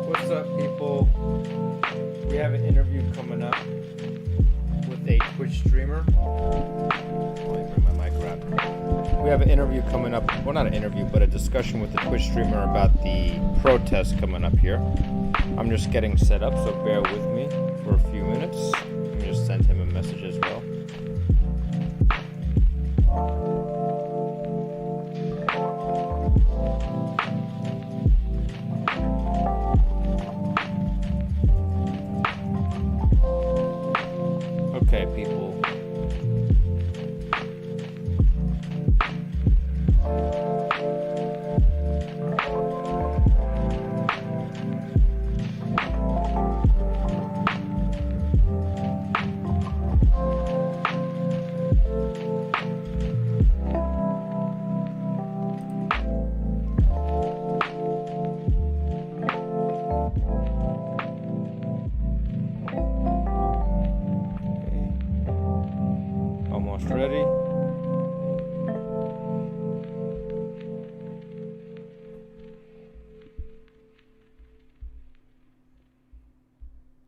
What's up, people? We have an interview coming up with a Twitch streamer. Let me bring my mic around. We have an interview coming up. Well, not an interview, but a discussion with the Twitch streamer about the protest coming up here. I'm just getting set up, so bear with me for a few minutes. Let me just send him a message as well. Okay, people. Almost ready.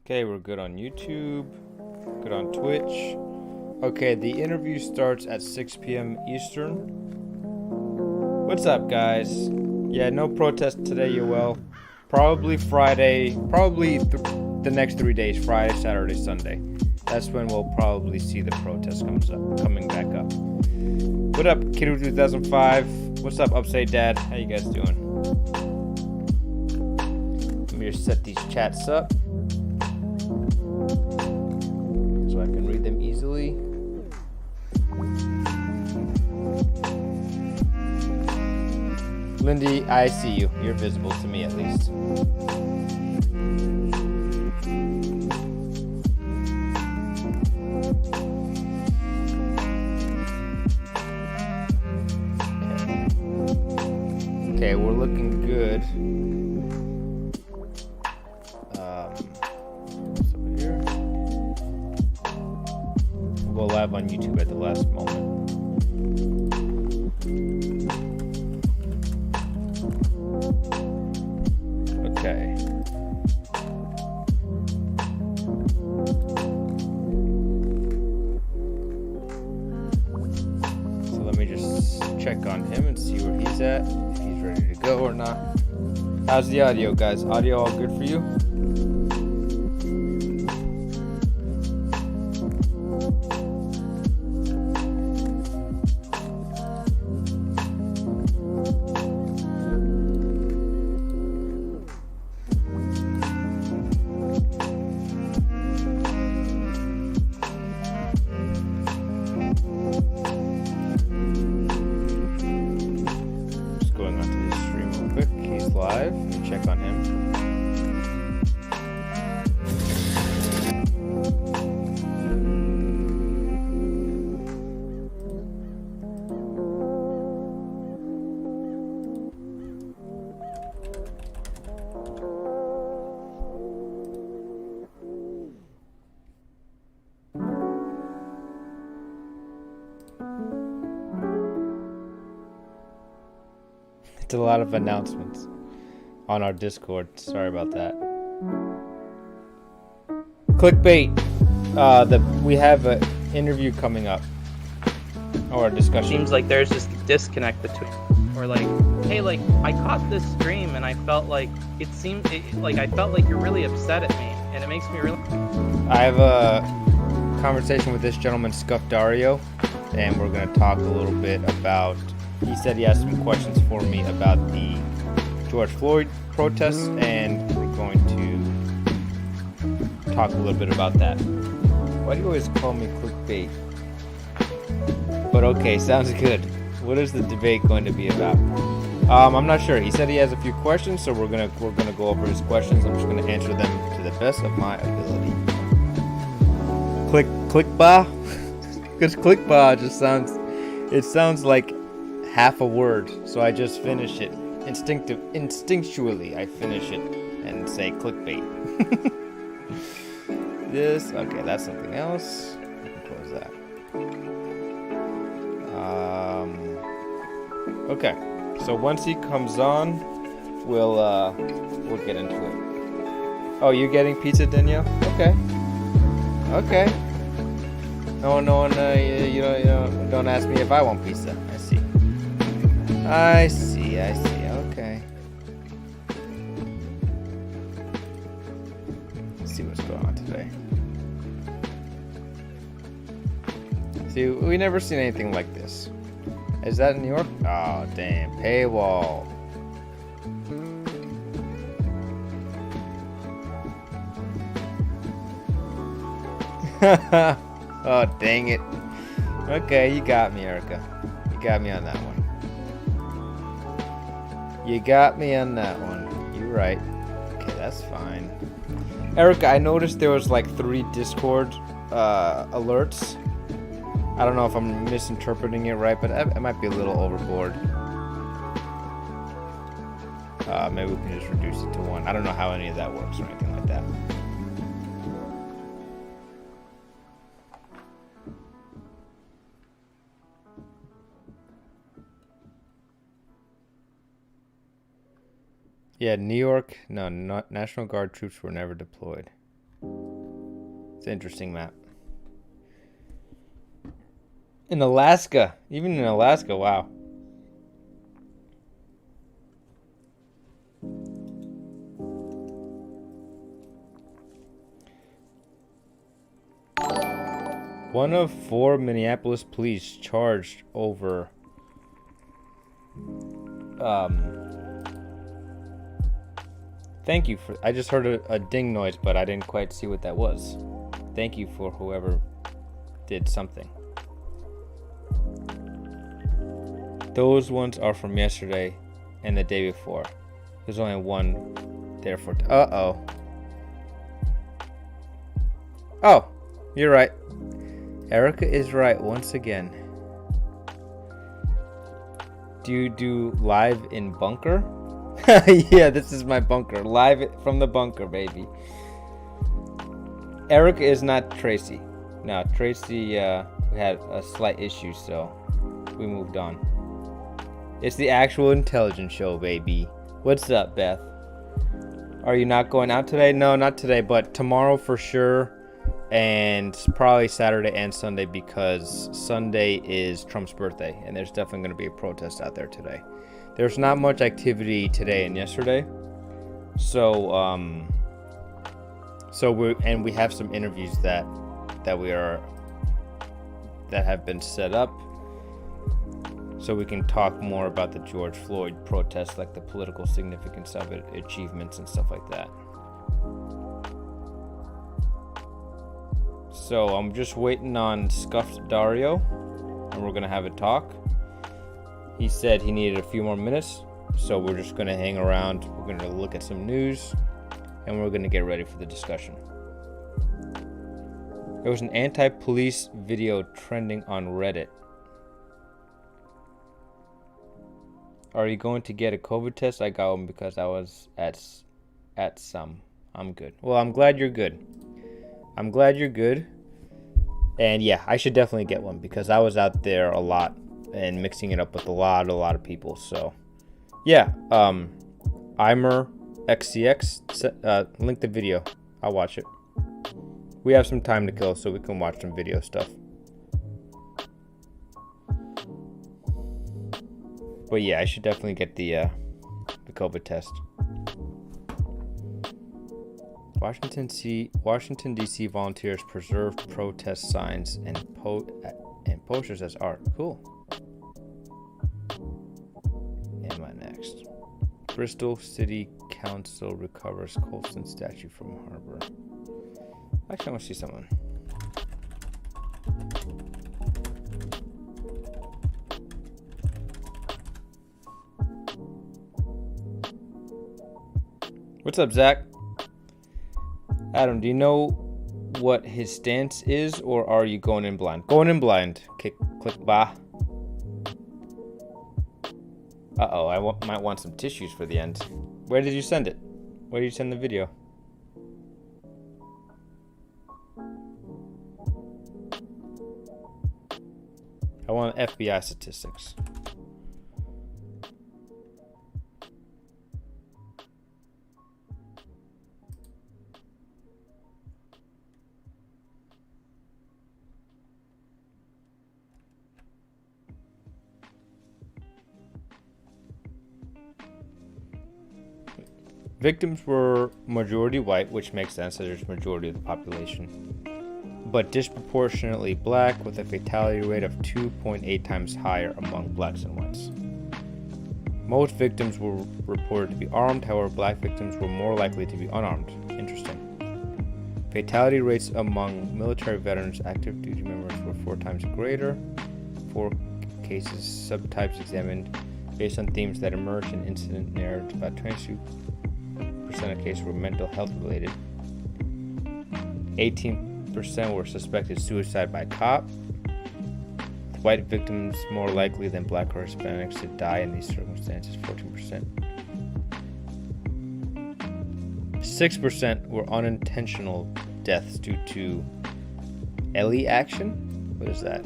Okay, we're good on YouTube, good on Twitch. Okay, the interview starts at 6 p.m. Eastern. What's up, guys? Yeah, no protest today, Yoel. Probably Friday, the next 3 days, Friday, Saturday, Sunday. That's when we'll probably see the protest coming back up. What up, Kiddo 2005? What's up, Upside Dad? How you guys doing? Let me just set these chats up so I can read them easily. Lindy, I see you. You're visible to me at least. Okay, we're looking good. What's over here? We'll go live on YouTube at the last moment. Okay. So let me just check on him and see where he's at. Ready to go or not. How's the audio, guys? Audio all good for you? Live. Let me check on him. It's a lot of announcements on our Discord. Sorry about that. Clickbait. We have an interview coming up, or a discussion. Seems like there's just a disconnect between, or like, hey, like I caught this stream and I felt like I felt like you're really upset at me, and it makes me really. I have a conversation with this gentleman, Scuff Dario, and we're gonna talk a little bit about. He said he has some questions for me about the George Floyd protests and talk a little bit about that. Why do you always call me clickbait? But okay, sounds good. What is the debate going to be about? I'm not sure. He said he has a few questions, so we're gonna go over his questions. I'm just gonna answer them to the best of my ability. Clickba? Because clickba just sounds like half a word, so I just finish it. Instinctually, I finish it and say clickbait. Okay, that's something else. I can close that. Okay, so once he comes on, we'll get into it. Oh, you're getting pizza, Danielle? Okay. No one, you don't ask me if I want pizza. I see. Okay. Let's see what's going on today. See, we never seen anything like this. Is that in New York? Oh, damn. Paywall. Oh, dang it. Okay, you got me, Erica. You got me on that one. You're right. Okay, that's fine. Erica, I noticed there was like 3 Discord alerts. I don't know if I'm misinterpreting it right, but it might be a little overboard. Maybe we can just reduce it to 1. I don't know how any of that works or anything like that. Yeah, New York, no, National Guard troops were never deployed. It's an interesting map. In Alaska, wow. One of 4 Minneapolis police charged over thank you for, I just heard a ding noise, but I didn't quite see what that was. Thank you for whoever did something. Those ones are from yesterday and the day before. There's only one there for... Oh, you're right. Erica is right once again. Do you do live in bunker? Yeah, this is my bunker. Live from the bunker, baby. Erica is not Tracy. No, Tracy, we had a slight issue, so we moved on. It's the actual intelligence show, baby. What's up, Beth? Are you not going out today? No, not today, but tomorrow for sure. And probably Saturday and Sunday, because Sunday is Trump's birthday, and there's definitely going to be a protest out there today. There's not much activity today and yesterday, so we have some interviews that have been set up, so we can talk more about the George Floyd protest, like the political significance of it, achievements, and stuff like that. So I'm just waiting on Scuffed Dario, and we're gonna have a talk. He said he needed a few more minutes, so we're just gonna hang around. We're gonna look at some news, and we're gonna get ready for the discussion. There was an anti-police video trending on Reddit. Are you going to get a COVID test? I got one because I was at some. I'm good. Well, I'm glad you're good. And yeah, I should definitely get one because I was out there a lot and mixing it up with a lot of people. So yeah, Imer XCX, link the video. I'll watch it. We have some time to kill, so we can watch some video stuff. But yeah, I should definitely get the COVID test. Washington D.C. volunteers preserve protest signs and posters as art. Cool. Am I next? Bristol City Council recovers Colston statue from harbor. Actually, I want to see someone. What's up, Zach? Adam, do you know what his stance is, or are you going in blind? Going in blind. Click bah. Uh-oh, I might want some tissues for the end. Where did you send it? Where did you send the video? I want FBI statistics. Victims were majority white, which makes sense as there's majority of the population, but disproportionately black, with a fatality rate of 2.8 times higher among blacks and whites. Most victims were reported to be armed, however, black victims were more likely to be unarmed. Interesting. Fatality rates among military veterans, active duty members were 4 times greater. 4 cases, subtypes examined based on themes that emerged in incident narratives. About 22% of cases were mental health related. 18% were suspected suicide by cop. White victims more likely than black or Hispanics to die in these circumstances, 14%. 6% were unintentional deaths due to LE action. What is that?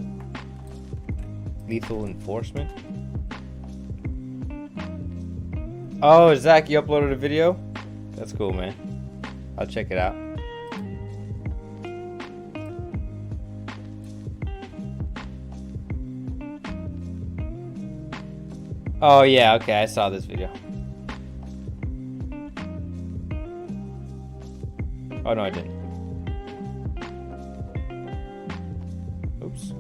Lethal enforcement. Oh, Zach, you uploaded a video? That's cool, man. I'll check it out. Oh yeah, okay, I saw this video. Oh no, I didn't. Oops.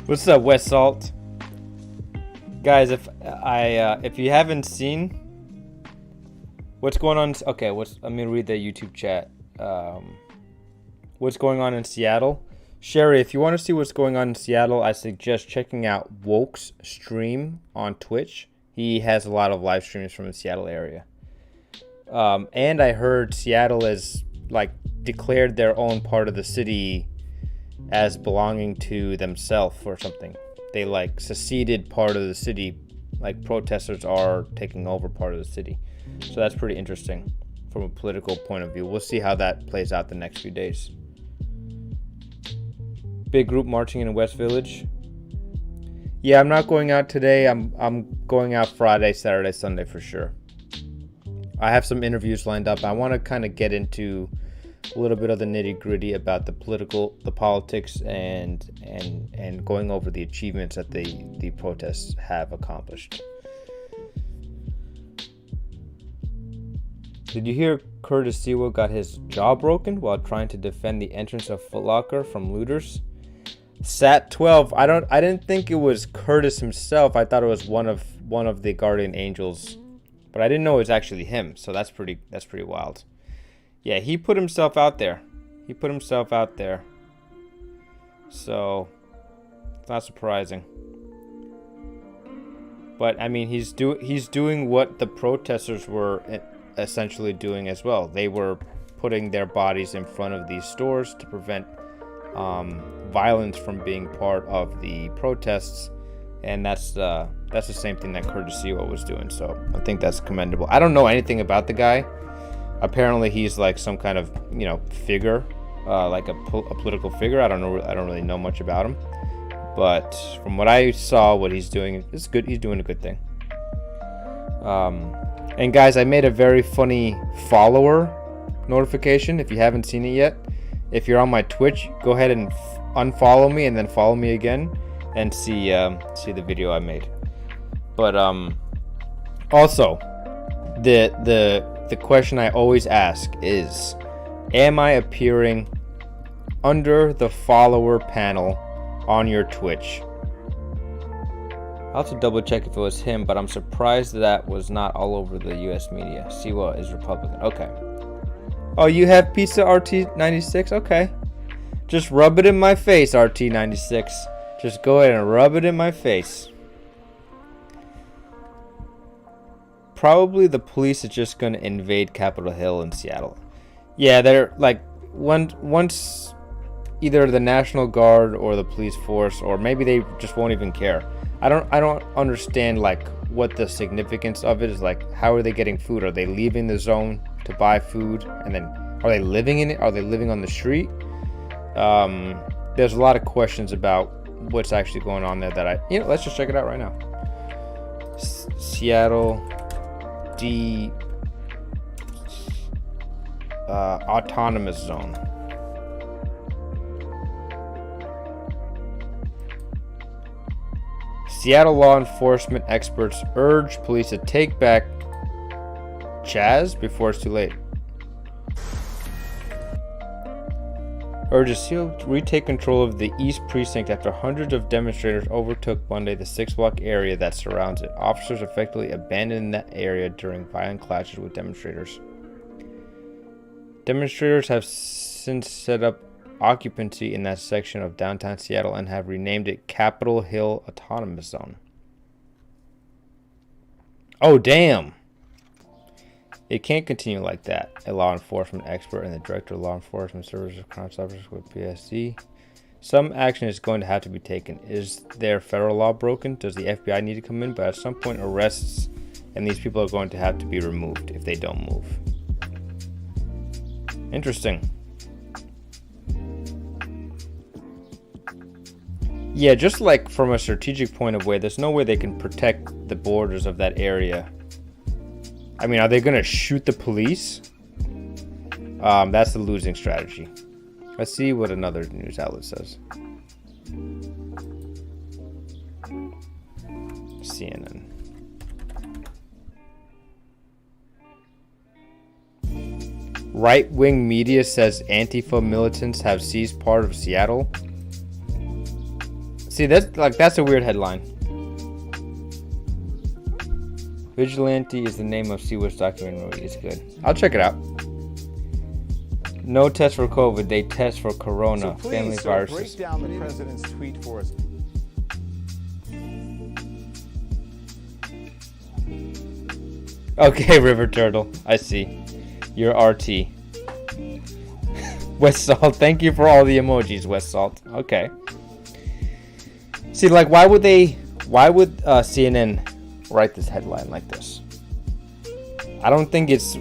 What's up, West Salt? Guys, if you haven't seen what's going on, okay, let me read the YouTube chat. What's going on in Seattle? Sherry, if you want to see what's going on in Seattle, I suggest checking out Woke's stream on Twitch. He has a lot of live streams from the Seattle area. And I heard Seattle has declared their own part of the city as belonging to themselves or something. They seceded part of the city, protesters are taking over part of the city. So that's pretty interesting from a political point of view. We'll see how that plays out the next few days. Big group marching in West Village. Yeah, I'm not going out today. I'm going out Friday, Saturday, Sunday for sure. I have some interviews lined up. I want to kind of get into a little bit of the nitty-gritty about the politics and going over the achievements that the protests have accomplished. Did you hear Curtis Sewell got his jaw broken while trying to defend the entrance of Foot Locker from looters? Sat 12. I didn't think it was Curtis himself. I thought it was one of the Guardian Angels, but I didn't know it was actually him. So that's pretty wild. Yeah, he put himself out there. So it's not surprising. But I mean, he's doing what the protesters were essentially doing as well. They were putting their bodies in front of these stores to prevent violence from being part of the protests, and that's the same thing that Curtis Sewell was doing. So I think that's commendable. I don't know anything about the guy. Apparently he's some kind of figure, a political figure. I don't really know much about him, but from what I saw, what he's doing is good. He's doing a good thing. And guys, I made a very funny follower notification. If you haven't seen it yet, if you're on my Twitch, go ahead and unfollow me and then follow me again and see the video I made. But also the the question I always ask is, am I appearing under the follower panel on your Twitch? I'll have to double check if it was him, but I'm surprised that was not all over the US media. Siwa is Republican. Okay. Oh, you have pizza, RT96? Okay. Just rub it in my face, RT96. Just go ahead and rub it in my face. Probably the police is just going to invade Capitol Hill in Seattle. Yeah, they're like, once either the National Guard or the police force, or maybe they just won't even care. I don't understand like what the significance of it is. Like, how are they getting food? Are they leaving the zone to buy food, and then are they living in it? Are they living on the street? There's a lot of questions about what's actually going on there that let's just check it out right now. Seattle autonomous zone. Seattle law enforcement experts urge police to take back Chaz before it's too late. Urges Seattle to retake control of the East Precinct after hundreds of demonstrators overtook Monday the 6-block area that surrounds it. Officers effectively abandoned that area during violent clashes with demonstrators. Demonstrators have since set up occupancy in that section of downtown Seattle and have renamed it Capitol Hill Autonomous Zone. Oh, damn. It can't continue like that. A law enforcement expert and the director of law enforcement services crime stoppers with PSD. Some action is going to have to be taken. Is there federal law broken? Does the FBI need to come in? But at some point, arrests and these people are going to have to be removed if they don't move. Interesting. Yeah, just like from a strategic point of view, there's no way they can protect the borders of that area. I mean, are they going to shoot the police? That's the losing strategy. Let's see what another news outlet says. CNN. Right-wing media says Antifa militants have seized part of Seattle. See, that's a weird headline. Vigilante is the name of Siwa's documentary. It's good. I'll check it out. No test for COVID. They test for corona. So family viruses. Break down the president's tweet for us. Okay, River Turtle. I see. You're RT. West Salt. Thank you for all the emojis, West Salt. Okay. See, like, why would CNN write this headline like this? I don't think it's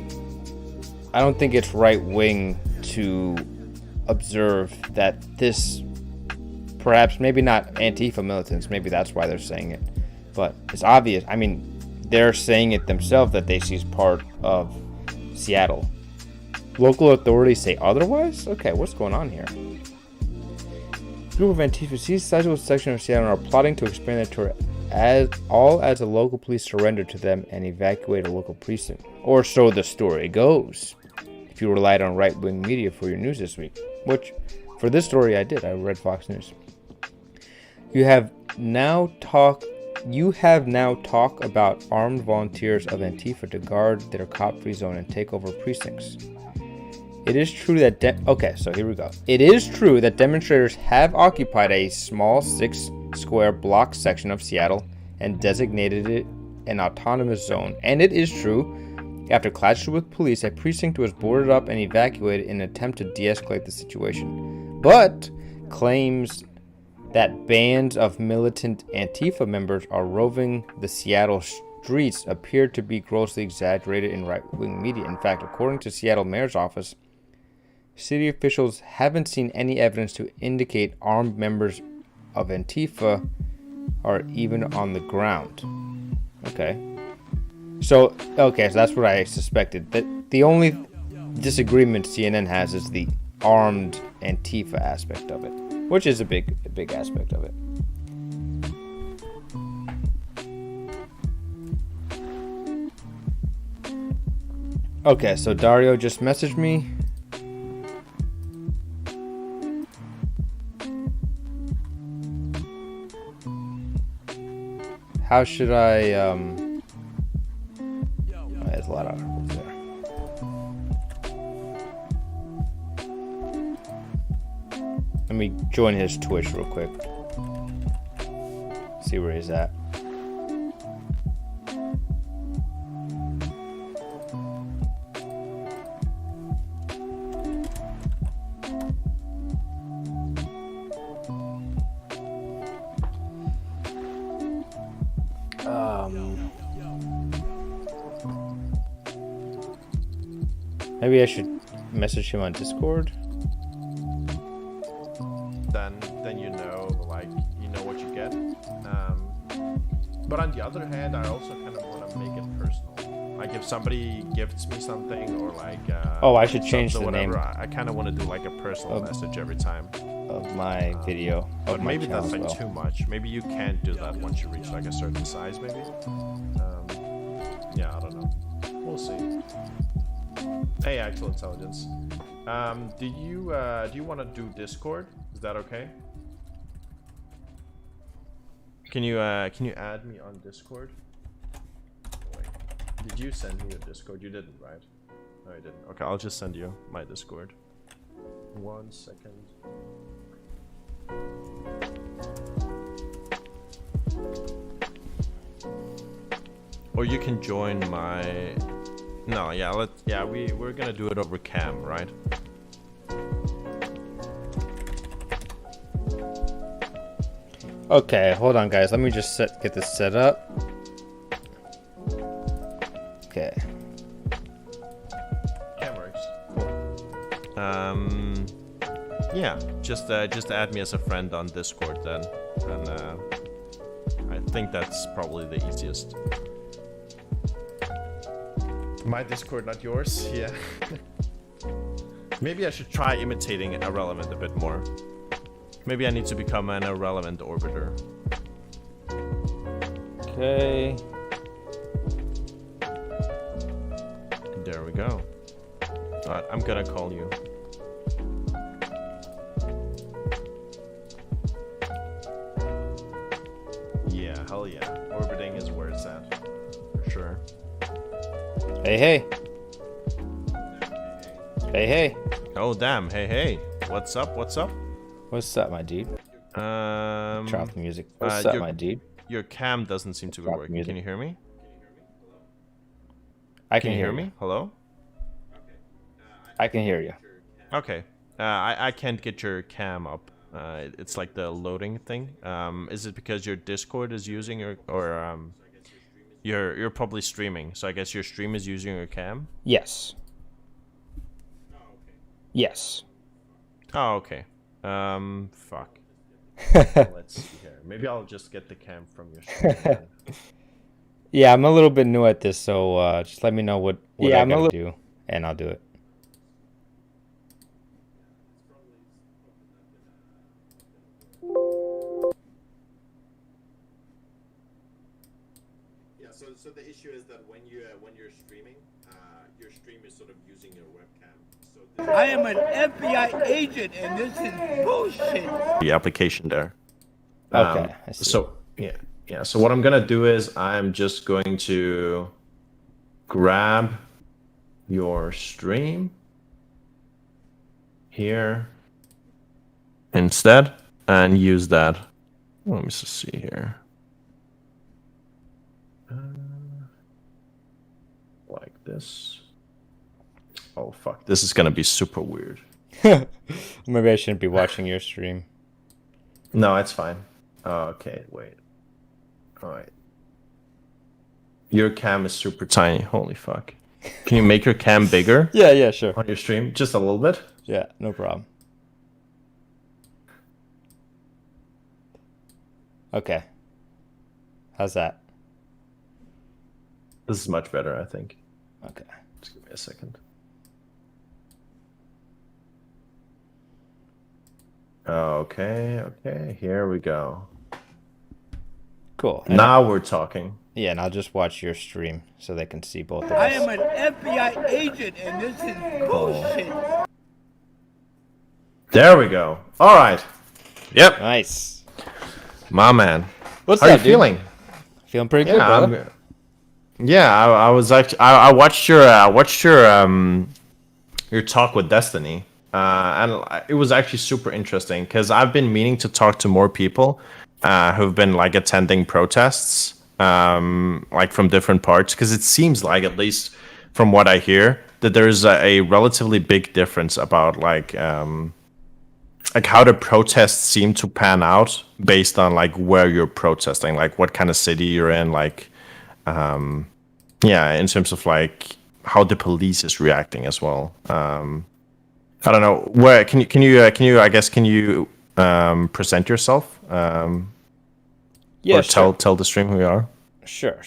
right wing to observe that this, perhaps, maybe not Antifa militants, maybe that's why they're saying it, but it's obvious. I mean, they're saying it themselves that they seize part of Seattle. Local authorities say otherwise? Okay, what's going on here? Group of Antifa seized a sizable section of Seattle and are plotting to expand their tour as the local police surrender to them and evacuate a local precinct. Or so the story goes. If you relied on right-wing media for your news this week, which for this story I did. I read Fox News. You have now talk about armed volunteers of Antifa to guard their cop-free zone and take over precincts. It is true that so here we go. It is true that demonstrators have occupied a small 6-square block section of Seattle and designated it an autonomous zone. And it is true, after clashes with police, a precinct was boarded up and evacuated in an attempt to de-escalate the situation. But claims that bands of militant Antifa members are roving the Seattle streets appear to be grossly exaggerated in right-wing media. In fact, according to Seattle Mayor's office, city officials haven't seen any evidence to indicate armed members of Antifa are even on the ground. So that's what I suspected. That the only disagreement CNN has is the armed Antifa aspect of it, which is a big aspect of it. Okay, so Dario just messaged me. How should I, oh, there's a lot of articles there. Let me join his Twitch real quick. See where he's at. Maybe I should message him on Discord. Then you know what you get. But on the other hand, I also kind of want to make it personal. Like if somebody gifts me something or like oh, I should change the whatever, name. I kind of want to do like a personal message every time Of my video. But Of my maybe channel that's like as well. too much. Maybe you can't do that once you reach like a certain size. Maybe. Yeah, I don't know. We'll see. Hey, Actual Intelligence. Do you want to do Discord? Is that okay? Can you add me on Discord? Wait, did you send me a Discord? You didn't, right? No, you didn't. Okay, I'll just send you my Discord. 1 second. Or you can join my. No, yeah, we're gonna do it over cam, right? Okay, hold on, guys. Let me just get this set up. Okay. Cam works. Cool. Yeah, just add me as a friend on Discord then, and I think that's probably the easiest. My Discord, not yours. Yeah. Maybe I should try imitating Irrelevant a bit more. Maybe I need to become an Irrelevant orbiter. Okay. There we go. Alright, I'm gonna call you. Yeah, hell yeah. Orbiting is where it's at. For sure. Hey, hey. Hey, hey. Oh, damn. Hey, hey. What's up? What's up? What's up, my dude? Drop the music. What's up, my dude? Your cam doesn't seem to be Drop working. music. Can you hear me? I Can can you hear hear me? Hello? I can hear you. Okay. I can't get your cam up. It's like the loading thing. Is it because your Discord is using you're probably streaming, so I guess your stream is using your cam? Yes. Yes. Oh, okay. Fuck. Let's see here. Maybe I'll just get the cam from your stream. then. Yeah, I'm a little bit new at this, so just let me know what I gotta do, and I'll do it. Yeah, so the issue is that when you're streaming, your stream is sort of using your webcam. So I am an FBI agent, and this is bullshit. the application there. Okay. I see. So yeah. So what I'm gonna do is I'm just going to grab your stream here instead and use that. Let me just see here. Like this. Oh fuck! This is gonna be super weird. Maybe I shouldn't be watching your stream. No, it's fine. Okay, wait. All right. Your cam is super tiny. Holy fuck! Can you make your cam bigger Yeah, sure. on your stream? Just a little bit. Yeah, no problem. Okay. How's that? This is much better, I think. Okay. Just give me a second. Okay. Here we go. Cool. Now we're talking. Yeah, and I'll just watch your stream so they can see both of I us. am an FBI agent, and this is bullshit. There we go. All right. Yep. Nice. My man. What's How are you up, dude? feeling? Feeling pretty good, brother. I was actually I watched your talk with Destiny, and it was actually super interesting because I've been meaning to talk to more people who've been like attending protests, like from different parts, because it seems like, at least from what I hear, that there's a relatively big difference about like how the protests seem to pan out based on like where you're protesting, like what kind of city you're in, like in terms of like how the police is reacting as well. I don't know, where can you present yourself, Yeah, or sure. tell the stream who you are. Sure.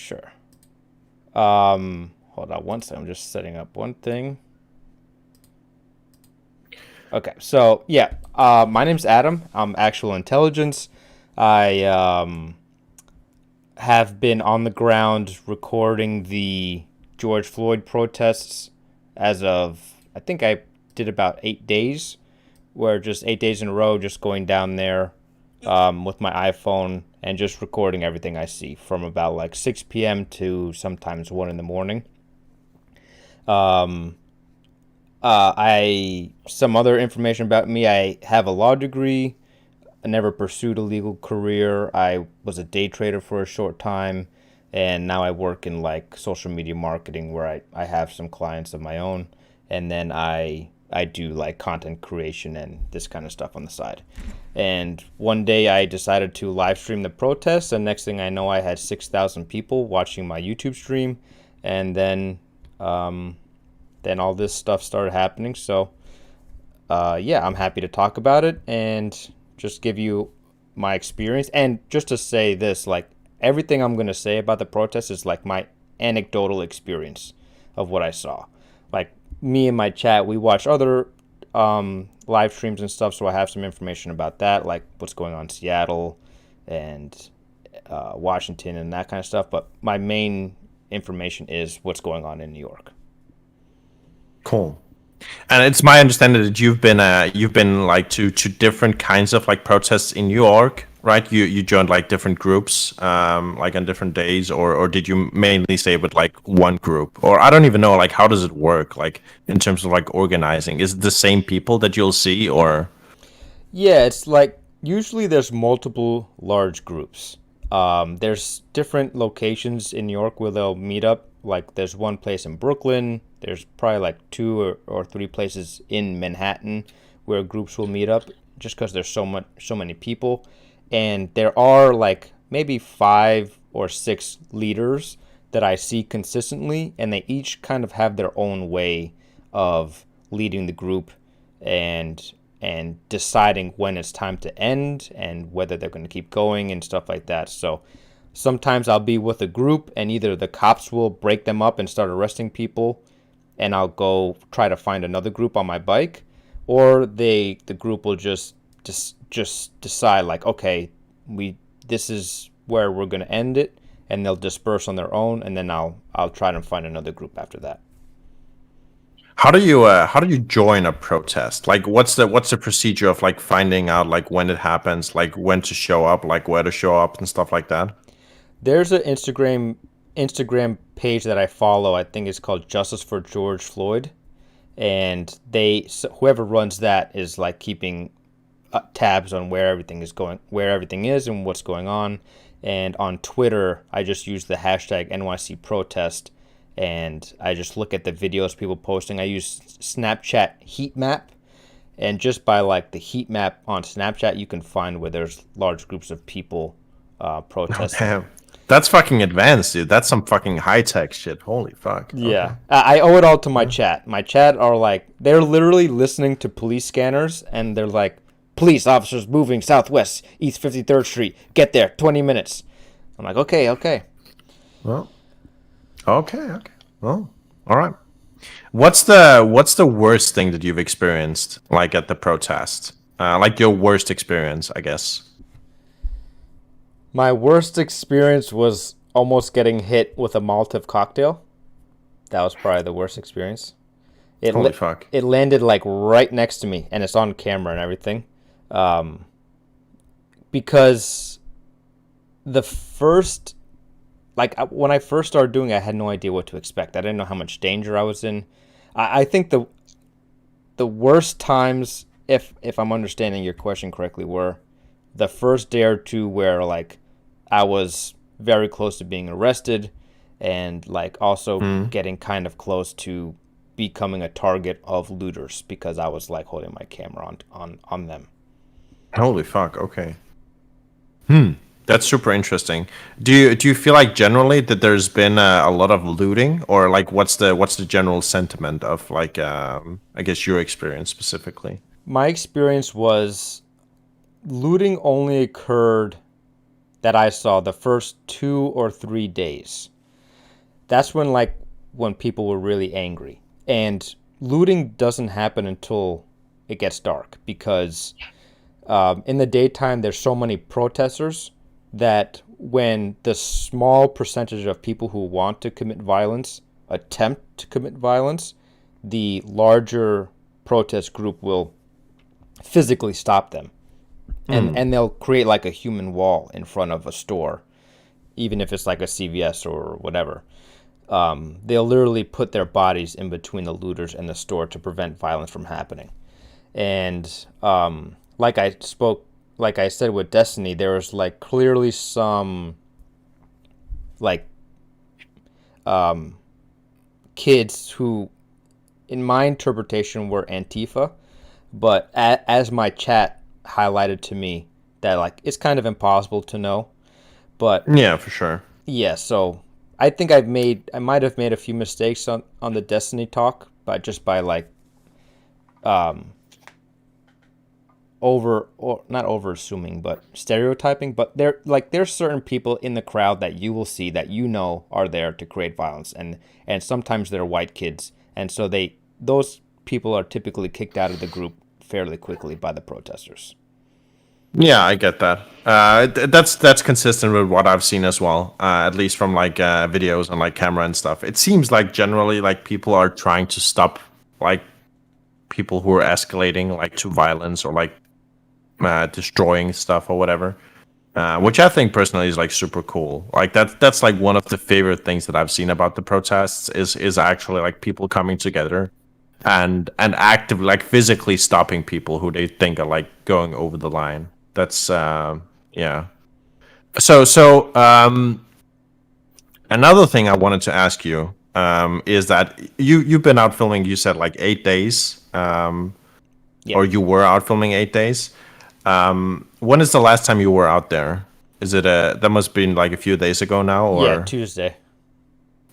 Hold on one second. I'm just setting up one thing. Okay, so yeah, my name's Adam. I'm Actual Intelligence. I have been on the ground recording the George Floyd protests as of, I think I did about 8 days, where just 8 days in a row, just going down there with my iPhone and just recording everything I see from about like 6 p.m. to sometimes 1 in the morning. Some other information about me: I have a law degree. I never pursued a legal career. I was a day trader for a short time, and now I work in like social media marketing, where I have some clients of my own, and then I do like content creation and this kind of stuff on the side. And one day I decided to live stream the protests, and next thing I know, I had 6,000 people watching my YouTube stream, and then all this stuff started happening. So I'm happy to talk about it and just give you my experience. And just to say this, like, everything I'm going to say about the protest is like my anecdotal experience of what I saw. Like, me and my chat, we watch other live streams and stuff, so I have some information about that, like what's going on in Seattle and Washington and that kind of stuff. But my main information is what's going on in New York. Cool. And it's my understanding that you've been like to different kinds of like protests in New York, right? You joined like different groups, like on different days, or did you mainly stay with like one group? Or I don't even know, like, how does it work, like in terms of like organizing? Is it the same people that you'll see, or? Yeah, it's like usually there's multiple large groups. There's different locations in New York where they'll meet up. Like, there's one place in Brooklyn. There's probably like 2 or 3 places in Manhattan where groups will meet up, just because there's so many people. And there are like maybe 5 or 6 leaders that I see consistently, and they each kind of have their own way of leading the group and deciding when it's time to end and whether they're going to keep going and stuff like that. So sometimes I'll be with a group, and either the cops will break them up and start arresting people, and I'll go try to find another group on my bike, or the group will just decide like, okay, this is where we're going to end it, and they'll disperse on their own, and then I'll try to find another group after that. How do you join a protest? Like, what's the procedure of like finding out like when it happens, like when to show up, like where to show up and stuff like that? There's an Instagram page that I follow. I think it's called Justice for George Floyd, and whoever runs that is like keeping tabs on where everything is and what's going on. And on Twitter, I just use the hashtag NYC protest, and I just look at the videos people posting. I use Snapchat heat map, and just by like the heat map on Snapchat, you can find where there's large groups of people protesting. Damn. That's fucking advanced, dude. That's some fucking high-tech shit. Holy fuck. Yeah. Okay. I owe it all to my chat. My chat are like, they're literally listening to police scanners, and they're like, police officers moving southwest, East 53rd Street. Get there, 20 minutes. I'm like, okay. Well, okay. Well, all right. What's the worst thing that you've experienced, like at the protest? Like your worst experience, I guess. My worst experience was almost getting hit with a Molotov cocktail. That was probably the worst experience. Holy fuck. It landed like right next to me, and it's on camera and everything. Because the first, like when I first started doing it, I had no idea what to expect. I didn't know how much danger I was in. I think the worst times, if I'm understanding your question correctly, were the first day or two where like I was very close to being arrested, and like also getting kind of close to becoming a target of looters because I was like holding my camera on them. Holy fuck. Okay. That's super interesting. Do you feel like generally that there's been a lot of looting, or like what's the general sentiment of like I guess your experience specifically? My experience was looting only occurred that I saw the first 2 or 3 days. That's when people were really angry. And looting doesn't happen until it gets dark because in the daytime there's so many protesters that when the small percentage of people who want to commit violence attempt to commit violence, the larger protest group will physically stop them. And they'll create like a human wall in front of a store, even if it's like a CVS or whatever. They'll literally put their bodies in between the looters and the store to prevent violence from happening. And like I said with Destiny, there was like clearly some like kids who, in my interpretation, were Antifa, but as my chat highlighted to me, that like it's kind of impossible to know. But yeah, for sure. Yeah, so I think I might have made a few mistakes on the Destiny talk, but just by like not over assuming, but stereotyping. But there's certain people in the crowd that you will see that you know are there to create violence, and sometimes they're white kids, and so those people are typically kicked out of the group fairly quickly by the protesters. Yeah, I get that. That's consistent with what I've seen as well. At least from like videos on like camera and stuff. It seems like generally like people are trying to stop like people who are escalating like to violence or like destroying stuff or whatever. Which I think personally is like super cool. Like that's like one of the favorite things that I've seen about the protests is actually like people coming together and actively like physically stopping people who they think are like going over the line. That's yeah. So another thing I wanted to ask you is that you've been out filming, you said like 8 days, Yeah. or you were out filming 8 days. When is the last time you were out there? Is it that must have been like a few days ago now, or Yeah, Tuesday.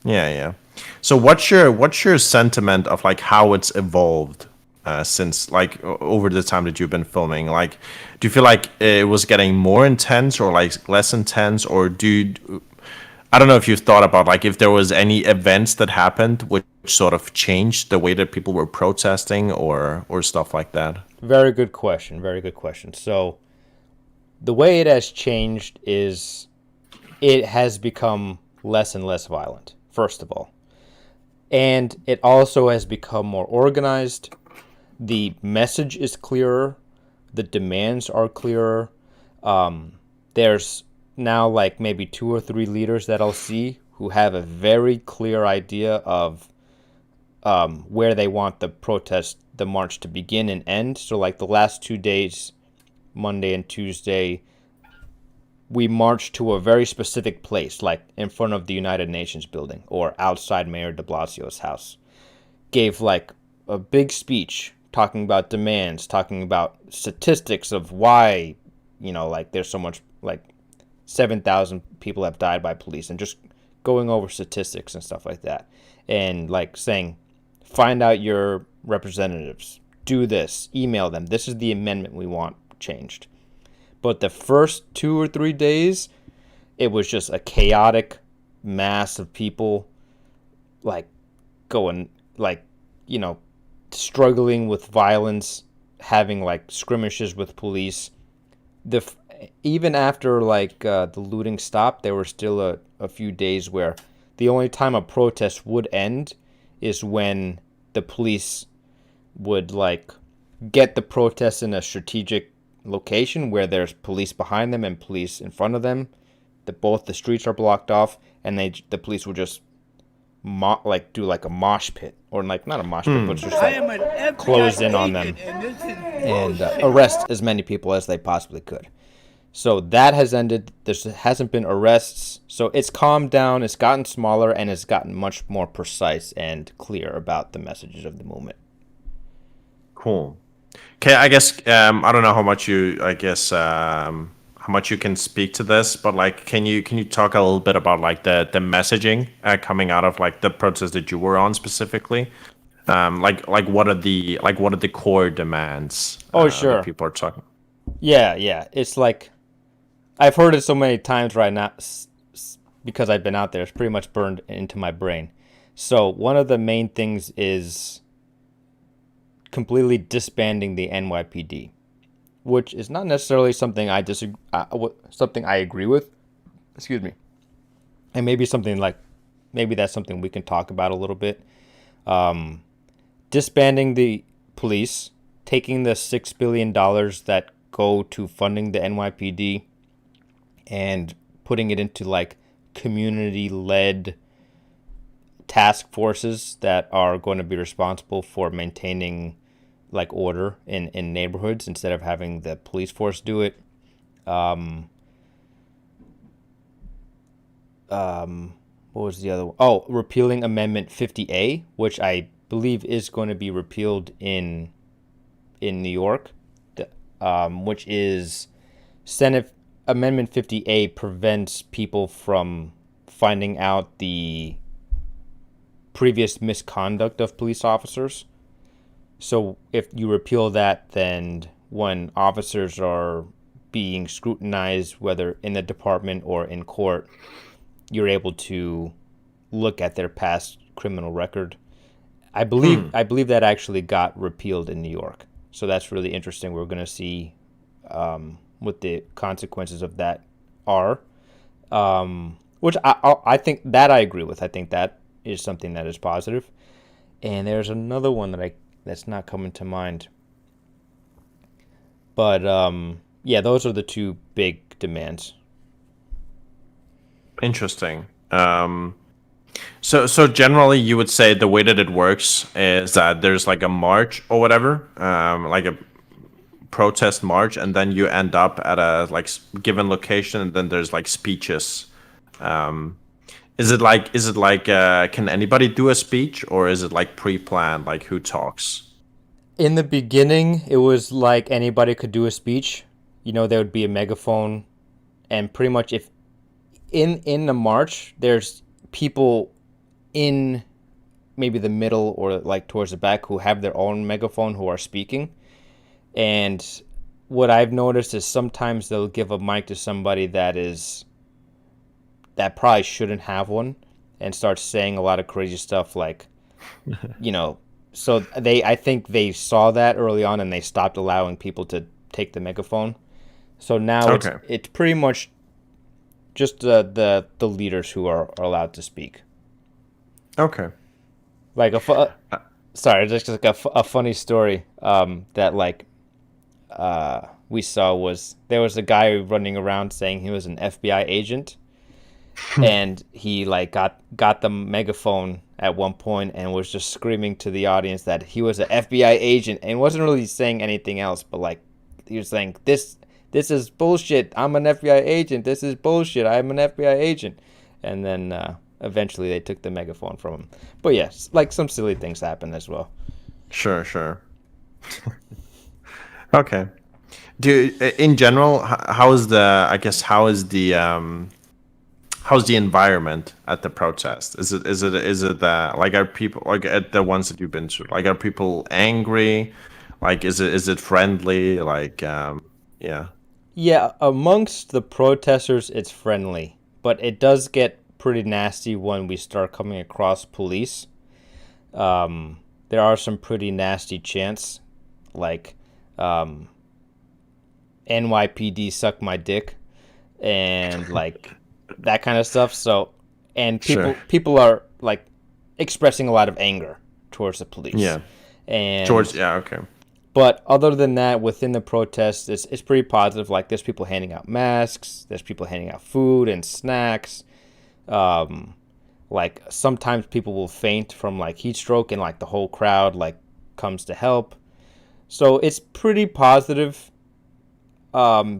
Yeah. So what's your sentiment of like how it's evolved since like over the time that you've been filming? Like, do you feel like it was getting more intense or like less intense, or I don't know if you've thought about like if there was any events that happened which sort of changed the way that people were protesting or stuff like that? Very good question. Very good question. So the way it has changed is it has become less and less violent, first of all. And it also has become more organized. The message is clearer. The demands are clearer. There's now like maybe 2 or 3 leaders that I'll see who have a very clear idea of where they want the march to begin and end. So like the last 2 days, Monday and Tuesday, we marched to a very specific place, like in front of the United Nations building or outside Mayor de Blasio's house. Gave like a big speech talking about demands, talking about statistics of why, like there's so much, like 7,000 people have died by police, and just going over statistics and stuff like that. And like saying, find out your representatives, do this, email them. This is the amendment we want changed. But the first 2 or 3 days, it was just a chaotic mass of people like going, like, struggling with violence, having like skirmishes with police. even after like the looting stopped, there were still a few days where the only time a protest would end is when the police would like get the protests in a strategic location where there's police behind them and police in front of them. Both the streets are blocked off, and the police will just do like a mosh pit, or like not a mosh pit, but just I like am an FBI close in on them agent, and this is and bullshit. arrest as many people as they possibly could. So that has ended. There hasn't been arrests. So it's calmed down. It's gotten smaller, and it's gotten much more precise and clear about the messages of the movement. Cool. Okay, I guess I don't know how much how much you can speak to this, but like, can you talk a little bit about like the messaging coming out of like the protest that you were on specifically? Like what are the core demands? Oh, sure. That people are talking. Yeah. It's like I've heard it so many times right now because I've been out there. It's pretty much burned into my brain. So one of the main things is completely disbanding the NYPD, which is not necessarily something I disagree, something I agree with. Excuse me, and maybe that's something we can talk about a little bit. Disbanding the police, taking the $6 billion that go to funding the NYPD, and putting it into like community-led task forces that are going to be responsible for maintaining like order in neighborhoods instead of having the police force do it. What was the other one? Oh, repealing Amendment 50A, which I believe is going to be repealed in New York, which is Senate Amendment 50A prevents people from finding out the previous misconduct of police officers. So if you repeal that, then when officers are being scrutinized, whether in the department or in court, you're able to look at their past criminal record. I believe that actually got repealed in New York. So that's really interesting. We're going to see what the consequences of that are, which I think that I agree with. I think that is something that is positive. And there's another one that's not coming to mind. But yeah, those are the two big demands. Interesting. So generally, you would say the way that it works is that there's like a march or whatever, like a protest march, and then you end up at a like given location, and then there's like speeches. Is it like can anybody do a speech, or is it like pre-planned, like who talks? In the beginning, it was like anybody could do a speech. You know, there would be a megaphone, and pretty much if in the march, there's people in maybe the middle or like towards the back who have their own megaphone who are speaking. And what I've noticed is sometimes they'll give a mic to somebody that probably shouldn't have one and start saying a lot of crazy stuff like, you know, so I think they saw that early on and they stopped allowing people to take the megaphone. So now it's pretty much just the leaders who are allowed to speak. Okay. Like sorry, just like a funny story that like we saw was there was a guy running around saying he was an FBI agent, and he like got the megaphone at one point and was just screaming to the audience that he was an FBI agent and wasn't really saying anything else, but like he was saying this is bullshit. I'm an FBI agent. This is bullshit. I'm an FBI agent. And then eventually they took the megaphone from him. But yes, like some silly things happen as well. Sure. Okay. In general, how's the environment at the protest? Is it like, are people like at the ones that you've been to, like, are people angry? Like, is it friendly? Like, yeah. Yeah, amongst the protesters, it's friendly, but it does get pretty nasty when we start coming across police. There are some pretty nasty chants, like, and NYPD suck my dick and like that kind of stuff. So, and Sure. people are like expressing a lot of anger towards the police. Yeah. And George. Yeah. Okay. but other than that, within the protests, it's pretty positive. Like there's people handing out masks, there's people handing out food and snacks. Like sometimes people will faint from like heat stroke, and like the whole crowd like comes to help. So it's pretty positive,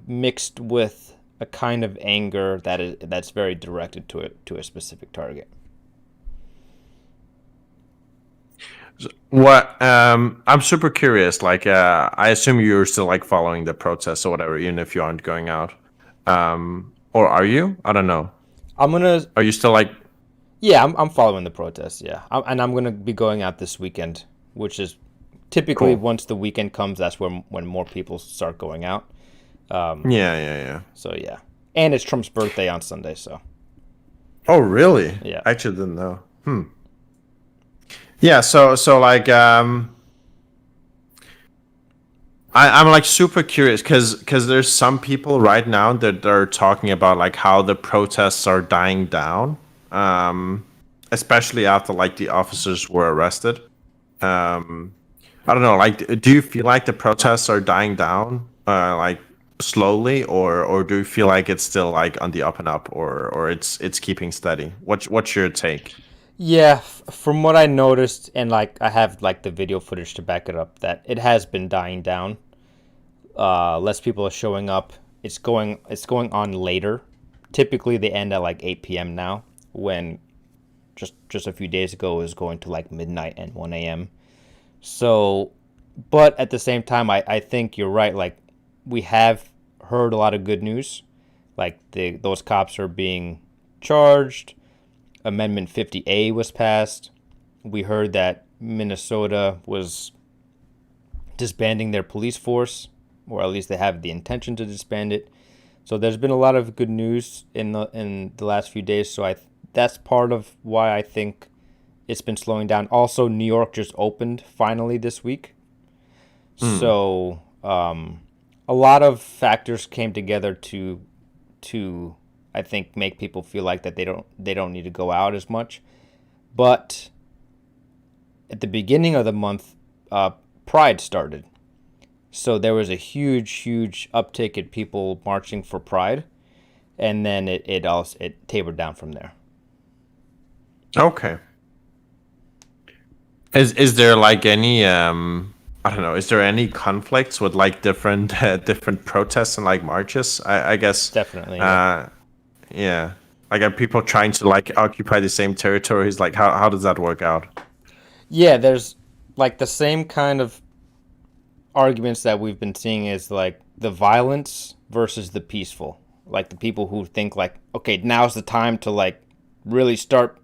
mixed with a kind of anger that's very directed to a specific target. What? I'm super curious. Like, I assume you're still like following the protests or whatever, even if you aren't going out. Or are you? I don't know. I'm gonna Are you still like? Yeah, I'm following the protests. Yeah, I'm gonna be going out this weekend, which is typically Cool. once the weekend comes, that's when more people start going out. Yeah. So yeah, and it's Trump's birthday on Sunday, so Oh, really? Yeah. I actually didn't know. Yeah. So like, I'm like super curious because there's some people right now that are talking about like how the protests are dying down, especially after like the officers were arrested. I don't know. Like, do you feel like the protests are dying down, like slowly, or do you feel like it's still like on the up and up, or it's keeping steady? What's your take? yeah. From what I noticed, and like I have like the video footage to back it up, that it has been dying down. Less people are showing up. It's going on later. Typically, they end at like 8 p.m. now, when just a few days ago it was going to like midnight and 1 a.m. So, but at the same time, I think you're right. Like, we have heard a lot of good news. Like, those cops are being charged. Amendment 50A was passed. We heard that Minnesota was disbanding their police force, or at least they have the intention to disband it. So there's been a lot of good news in the last few days. So that's part of why I think it's been slowing down. Also, New York just opened finally this week. So a lot of factors came together to I think make people feel like that they don't need to go out as much. But at the beginning of the month, Pride started. So there was a huge uptick in people marching for Pride, and then it tapered down from there. Okay. Is there like any I don't know, is there any conflicts with like different different protests and like marches? I guess Definitely. yeah. Like, are people trying to like occupy the same territories? Like, how does that work out? Yeah, there's like the same kind of arguments that we've been seeing is like the violence versus the peaceful. Like the people who think like, okay, now's the time to like really start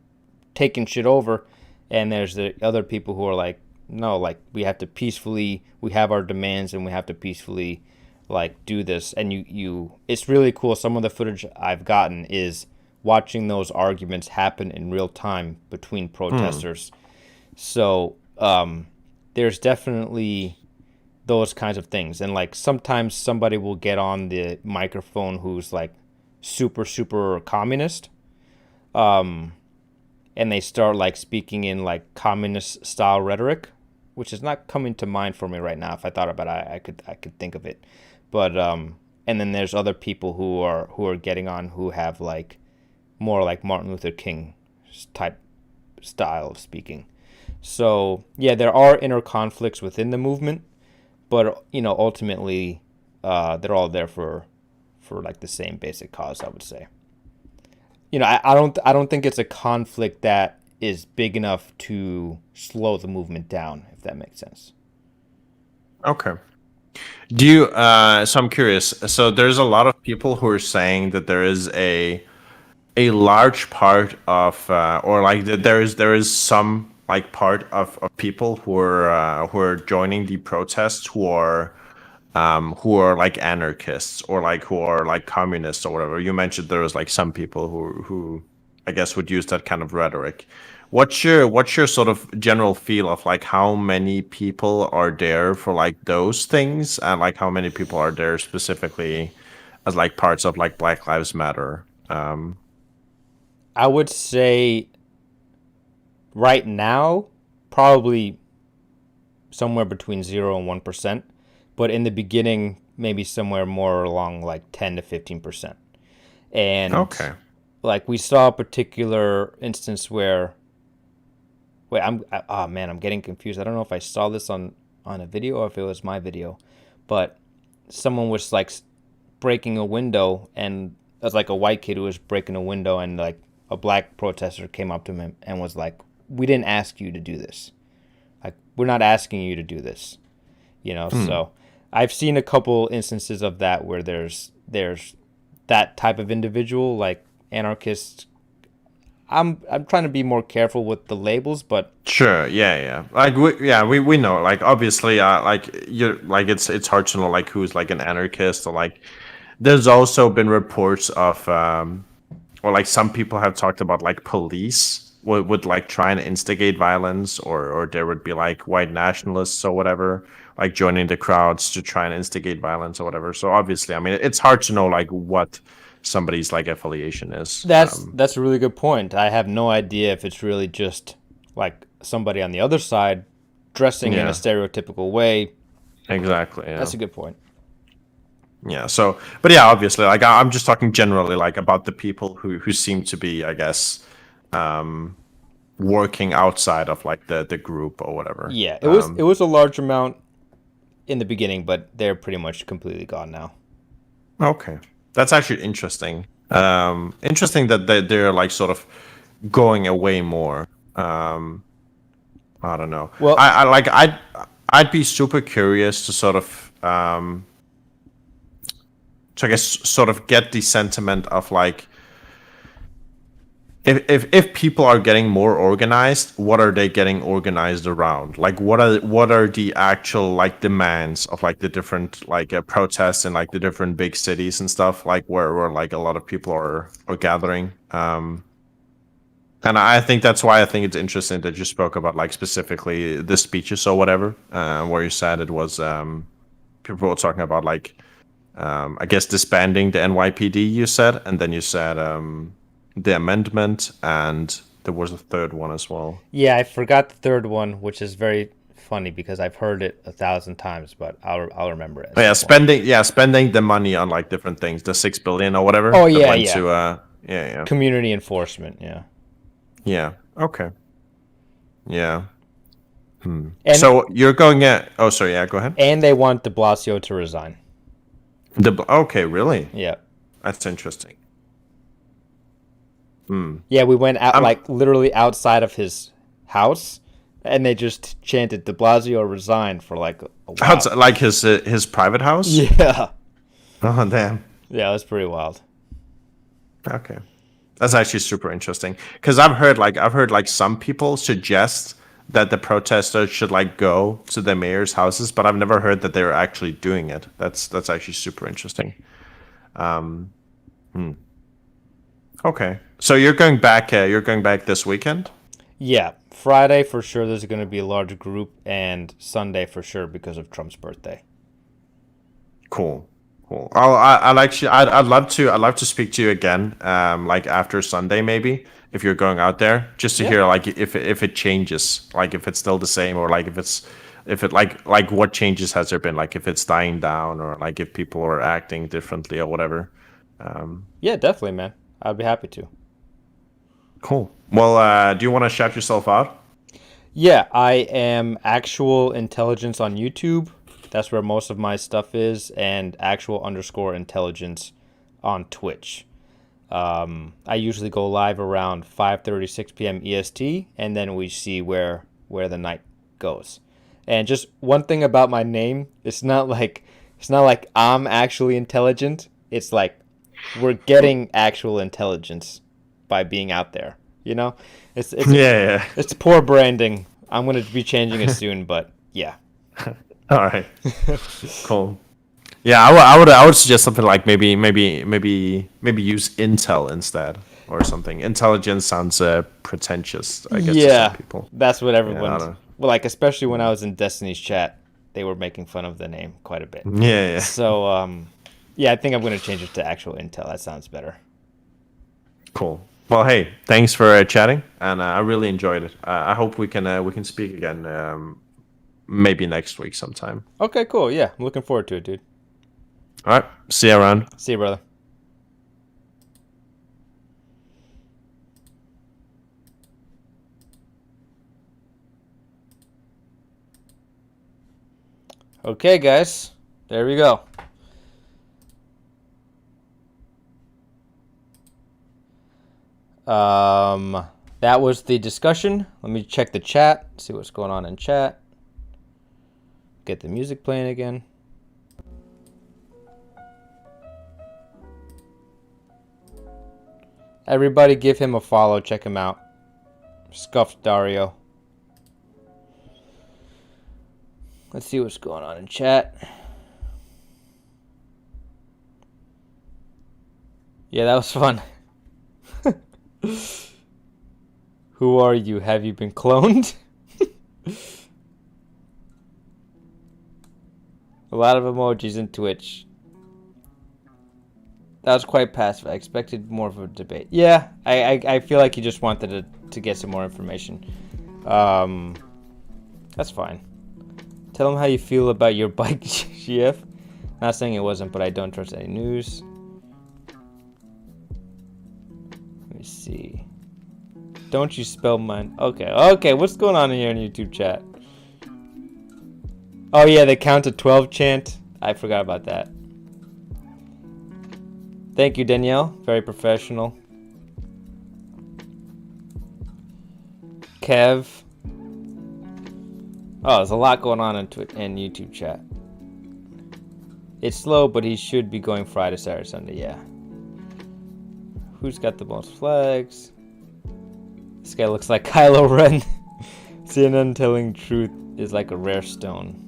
taking shit over, and there's the other people who are like, no, like we have to peacefully, we have our demands and we have to peacefully like do this. And you it's really cool. Some of the footage I've gotten is watching those arguments happen in real time between protesters. So there's definitely those kinds of things. And like sometimes somebody will get on the microphone who's like super communist, and they start like speaking in like communist style rhetoric, which is not coming to mind for me right now. If I thought about it, I could think of it. But and then there's other people who are getting on who have like more like Martin Luther King type style of speaking. So yeah, there are inner conflicts within the movement, but you know, ultimately, they're all there for like the same basic cause, I would say. You know, I don't think it's a conflict that is big enough to slow the movement down, if that makes sense. Okay. Do you so I'm curious. So there's a lot of people who are saying that there is a large part of or like that there is some like part of people who are joining the protests who are like anarchists or like who are like communists or whatever. You mentioned there was like some people who I guess would use that kind of rhetoric. What's your sort of general feel of like how many people are there for like those things, and like how many people are there specifically as like parts of like Black Lives Matter? I would say right now, probably somewhere between 0 and 1%, but in the beginning, maybe somewhere more along like 10 to 15%. And Okay. like we saw a particular instance where, wait, oh man, I'm getting confused. I don't know if I saw this on a video or if it was my video, but someone was like breaking a window, and it was like a white kid who was breaking a window, and like a black protester came up to him and was like, "We didn't ask you to do this. Like, we're not asking you to do this." You know, so I've seen a couple instances of that where there's that type of individual, like anarchist. I'm trying to be more careful with the labels, but Sure. Yeah. Like we know. Like obviously, like you're like it's hard to know like who's like an anarchist or like. There's also been reports of or like some people have talked about like police would like try and instigate violence, or there would be like white nationalists or whatever like joining the crowds to try and instigate violence or whatever. So obviously, I mean, it's hard to know like what somebody's like affiliation is. that's a really good point. I have no idea if it's really just like somebody on the other side dressing in Yeah. a stereotypical way. Exactly. Yeah. That's a good point. Yeah. So, but yeah, obviously, like I'm just talking generally, like about the people who seem to be, I guess, working outside of like the group or whatever. Yeah, it was a large amount in the beginning, but they're pretty much completely gone now. Okay, that's actually interesting. Interesting that they're like sort of going away more. I don't know. Well- I like I'd be super curious to sort of to I guess sort of get the sentiment of like if people are getting more organized, what are they getting organized around? Like what are the actual like demands of like the different like protests in like the different big cities and stuff, like where like a lot of people are gathering. And I think that's why I think it's interesting that you spoke about like specifically the speeches or whatever, where you said it was people were talking about like I guess disbanding the NYPD, you said, and then you said the amendment, and there was a third one as well. Yeah, I forgot the third one, which is very funny because I've heard it 1,000 times, but I'll remember it. Oh, yeah, spending the money on like different things, the 6 billion or whatever. Oh, that yeah, went yeah. To, yeah. Community enforcement, yeah. Yeah. Okay. Yeah. And, So you're going at? Oh, sorry. Yeah. Go ahead. and they want de Blasio to resign. Okay. Really? Yeah. That's interesting. Yeah, we went out like literally outside of his house, and they just chanted "De Blasio resign" for like a while. Outside, like his private house. Yeah, Oh damn. yeah, that's pretty wild. Okay. That's actually super interesting because I've heard like some people suggest that the protesters should like go to the mayor's houses, but I've never heard that they're actually doing it. That's actually super interesting. Okay, so you're going back this weekend? Yeah, Friday for sure. There's going to be a large group, and Sunday for sure because of Trump's birthday. Cool. I'd love to speak to you again, like after Sunday maybe, if you're going out there, just to hear like if it changes, like if it's still the same, or like if it like what changes has there been, like if it's dying down, or like if people are acting differently or whatever. Yeah, definitely, man. I'd be happy to. Cool. Well, do you want to shout yourself out? Yeah, I am Actual Intelligence on YouTube. That's where most of my stuff is, and Actual_Intelligence on Twitch. I usually go live around 5:30, 6 p.m. EST, and then we see where the night goes. And just one thing about my name, it's not like I'm actually intelligent. It's like we're getting actual intelligence by being out there. You know, it's Yeah. it's poor branding. I'm gonna be changing it soon, but yeah. All right. Cool. Yeah, I would suggest something like maybe use Intel instead. or something. Intelligence sounds pretentious, I guess, to Yeah, some people. that's what I everyone. don't- Well, like especially when I was in Destiny's chat, they were making fun of the name quite a bit. Yeah. So yeah, I think I'm gonna change it to actual Intel. That sounds better. Cool. Well, hey, thanks for chatting, and I really enjoyed it. I hope we can speak again, maybe next week sometime. Okay, cool. Yeah, I'm looking forward to it, dude. All right. See you around. See you, brother. Okay, guys. There we go. That was the discussion. Let me check the chat, see what's going on in chat. Get the music playing again. Everybody give him a follow, check him out. Scuffed Dario. Let's see what's going on in chat. Yeah, that was fun. Who are you? Have you been cloned? A lot of emojis in Twitch. That was quite passive. I expected more of a debate. Yeah, I feel like he just wanted to get some more information. That's fine. Tell him how you feel about your bike, GF. Not saying it wasn't, but I don't trust any news. Let me see. Don't you spell mine? Okay, what's going on in here in YouTube chat? Oh yeah, the count to 12 chant. I forgot about that. Thank you, Danielle. Very professional. Kev. Oh, there's a lot going on in YouTube chat. It's slow, but he should be going Friday, Saturday, Sunday. Yeah. Who's got the most flags? This guy looks like Kylo Ren. CNN telling truth is like a rare stone.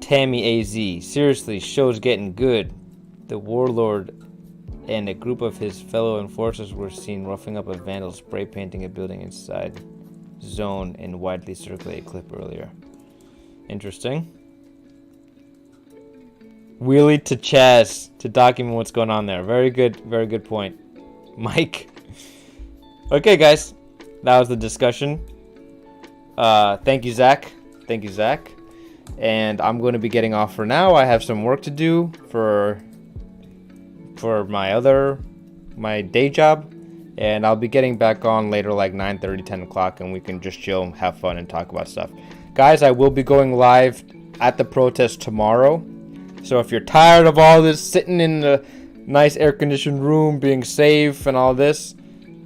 Tammy AZ. Seriously, show's getting good. The warlord and a group of his fellow enforcers were seen roughing up a vandal, spray painting a building inside zone in widely circulated clip earlier. Interesting. Wheelie to Chaz to document what's going on there. Very good point, Mike. Okay, guys, that was the discussion. Thank you, Zach. And I'm going to be getting off for now. I have some work to do for my day job, and I'll be getting back on later, like 9:30, 10 o'clock, and we can just chill and have fun and talk about stuff. Guys, I will be going live at the protest tomorrow. So if you're tired of all this sitting in the nice air-conditioned room, being safe and all this,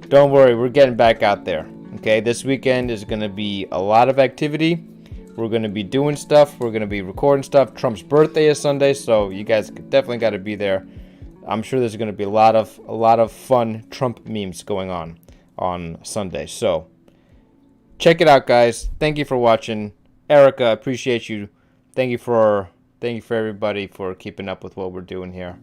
don't worry, we're getting back out there. Okay, this weekend is going to be a lot of activity. We're going to be doing stuff. We're going to be recording stuff. Trump's birthday is Sunday, so you guys definitely got to be there. I'm sure there's going to be a lot of fun Trump memes going on Sunday. So check it out, guys. Thank you for watching. Erica, appreciate you. Thank you for everybody for keeping up with what we're doing here.